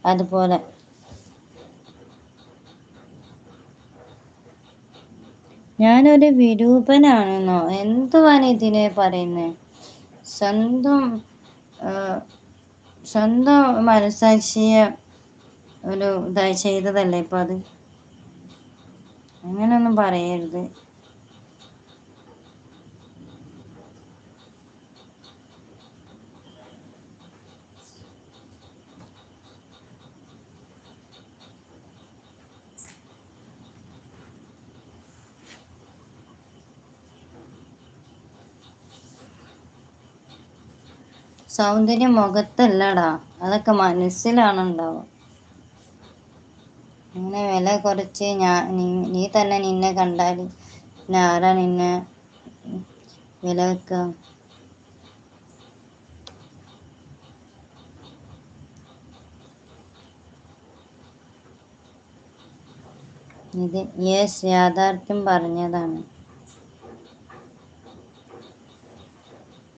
അതുപോലെ ഞാനൊരു വിരൂപനാണെന്നോ എന്തുവാണ് ഇതിനെ പറയുന്നത്? സ്വന്തം സ്വന്തം മനസാക്ഷിയെ ഒരു ഇതായി ചെയ്തതല്ലേ ഇപ്പം അത്. അങ്ങനെയൊന്നും പറയരുത്. സൗന്ദര്യം മുഖത്തല്ലടാ, അതൊക്കെ മനസ്സിലാണ് ഉണ്ടാവുക. അങ്ങനെ വില കുറച്ച് നീ തന്നെ നിന്നെ കണ്ടാൽ പിന്നെ ആരാ നിന്നെ വില വെക്കുക? ഇത് യാഥാർത്ഥ്യം പറഞ്ഞതാണ്.